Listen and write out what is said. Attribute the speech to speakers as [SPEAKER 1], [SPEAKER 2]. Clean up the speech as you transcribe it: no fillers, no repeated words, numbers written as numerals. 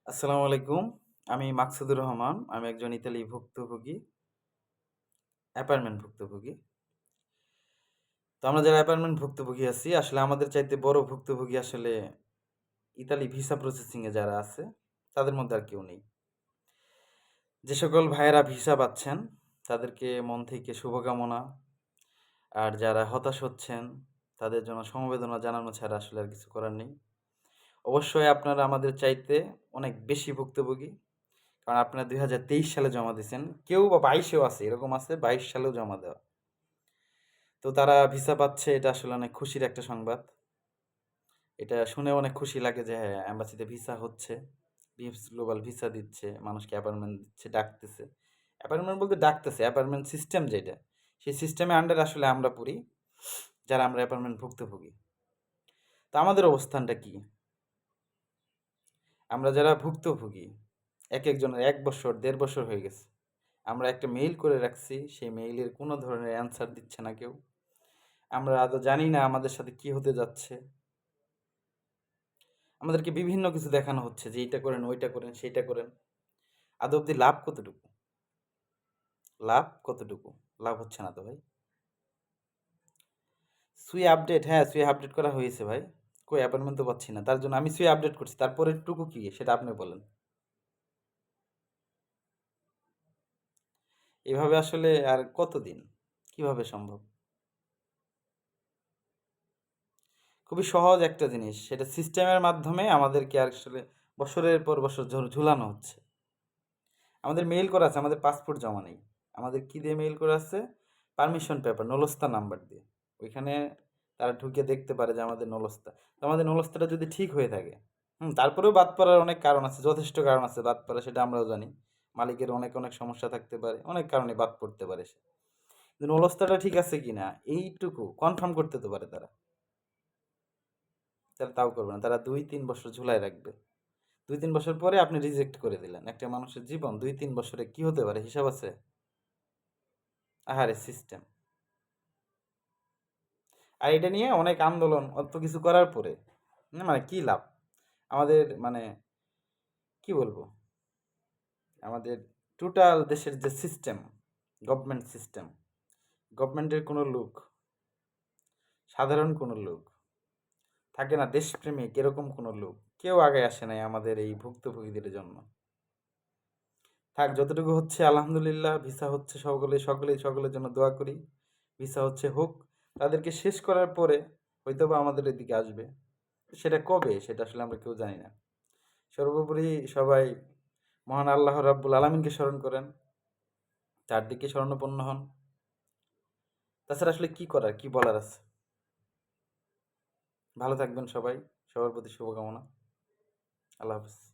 [SPEAKER 1] আসসালামু আলাইকুম। আমি মাকসুদুর রহমান। আমি একজন ইতালি ভুক্তভোগী, অ্যাপার্টমেন্ট ভুক্তভোগী। তো আমরা যারা অ্যাপার্টমেন্ট ভুক্তভোগী আছি, আসলে আমাদের চাইতে বড় ভুক্তভোগী আসলে ইতালি ভিসা প্রসেসিং এ যারা আছে, তাদের মধ্যে আর কেউ নেই। যে সকল ভাইয়েরা ভিসা পাচ্ছেন, তাদেরকে মন থেকে শুভকামনা। আর যারা হতাশ হচ্ছেন, তাদের জন্য সমবেদনা জানানো ছাড়া আসলে আর কিছু করার নেই। অবশ্যই আপনারা আমাদের চাইতে অনেক বেশি ভুক্তভোগী। কারণ আপনারা ২০২৩ সালে জমা দিছেন। কেউ বা ২২ এও আছে, এরকম আছে ২২ সালেও জমা দেওয়া। তো তারা ভিসা পাচ্ছে, এটা আসলে অনেক খুশির একটা সংবাদ। এটা শুনে অনেক খুশি লাগে যে হ্যাঁ, এম্বাসিতে ভিসা হচ্ছে। বিএফএস গ্লোবাল ভিসা দিচ্ছে, মানুষকে অ্যাপার্টমেন্ট দিচ্ছে, ডাকতেছে। অ্যাপার্টমেন্ট বলতে ডাকতেছে, অ্যাপার্টমেন্ট সিস্টেম যেটা, সেই সিস্টেমের আন্ডারে আসলে আমরা পড়ি, যারা আমরা অ্যাপার্টমেন্ট ভুক্তভোগী। তো আমাদের অবস্থানটা কি? আমরা যারা ভুক্তভোগী, একেকজনের ১ বছর, ১.৫ বছর হয়ে গেছে। আমরা একটা মেইল করে রাখছি, সেই মেইলের কোনো ধরনের অ্যান্সার দিচ্ছে না কেউ। আমরা আদৌ জানি না আমাদের সাথে কি হতে যাচ্ছে। আমাদেরকে বিভিন্ন কিছু দেখানো হচ্ছে যে এইটা করেন, ওইটা করেন, সেইটা করেন। আদৌ অব্দি লাভ কতটুকু? লাভ কতটুকু? লাভ হচ্ছে না তো ভাই। সুই আপডেট, হ্যাঁ, সুই আপডেট করা হয়েছে ভাই। কই অ্যাপয়েন্টমেন্ট তো পাচ্ছি না। তার জন্য আমি সুই আপডেট করছি। তারপরের টুকু কি? সেটা আপনি বলেন। এভাবে আসলে আর কতদিন? কিভাবে সম্ভব? খুবই সহজ একটা জিনিস। সেটা সিস্টেমের মাধ্যমে আমাদেরকে আসলে বছরের পর বছর ঝুলানো হচ্ছে। আমাদের মেইল করা আছে, আমাদের পাসপোর্ট জমা নেই। আমাদের কি দিয়ে মেইল করা আছে? পারমিশন পেপার, নলস্তা নাম্বার দিয়ে। ওইখানে তারা ঢুকে দেখতে পারে যে আমাদের নলস্তা। তো আমাদের নলস্তাটা যদি ঠিক হয়ে থাকে, তারপরেও বাদ পড়ার অনেক কারণ আছে, যথেষ্ট কারণ আছে বাদ পড়া, সেটা আমরাও জানি। মালিকের অনেক অনেক সমস্যা থাকতে পারে, অনেক কারণে বাদ পড়তে পারে সে। কিন্তু নলস্তাটা ঠিক আছে কিনা এইটুকু কনফার্ম করতে তো পারে তারা। তারা তাও করবে না, তারা ২-৩ বছর ঝুলায় রাখবে। ২-৩ বছর পরে আপনি রিজেক্ট করে দিলেন। একটা মানুষের জীবন ২-৩ বছরে কি হতে পারে হিসাব আছে? আহারে সিস্টেম। আর এটা নিয়ে অনেক আন্দোলন, অত কিছু করার পরে মানে কি লাভ? আমাদের মানে কি বলবো, আমাদের টোটাল দেশের যে সিস্টেম, গভর্নমেন্ট সিস্টেম, গভর্নমেন্টের কোনো লোক, সাধারণ কোনো লোক থাকে না, দেশপ্রেমিক এরকম কোনো লোক কেউ আগে আসে নাই আমাদের এই ভুক্তভোগীদের জন্য। থাক, যতটুকু হচ্ছে আলহামদুলিল্লাহ। ভিসা হচ্ছে, সকলের জন্য দোয়া করি। ভিসা হচ্ছে, হোক। তাদেরকে শেষ করার পরে হয়তোবা আমাদের এদিকে আসবে। সেটা কবে, সেটা আসলে আমরা কেউ জানি না। সর্বোপরি সবাই মহান আল্লাহ রাব্বুল আলামিনকে স্মরণ করেন, চারদিকে শরণাপন্ন হন। তাছাড়া আসলে কি করার, কি বলার আছে? ভালো থাকবেন সবাই। সবার প্রতি শুভকামনা। আল্লাহ হাফেজ।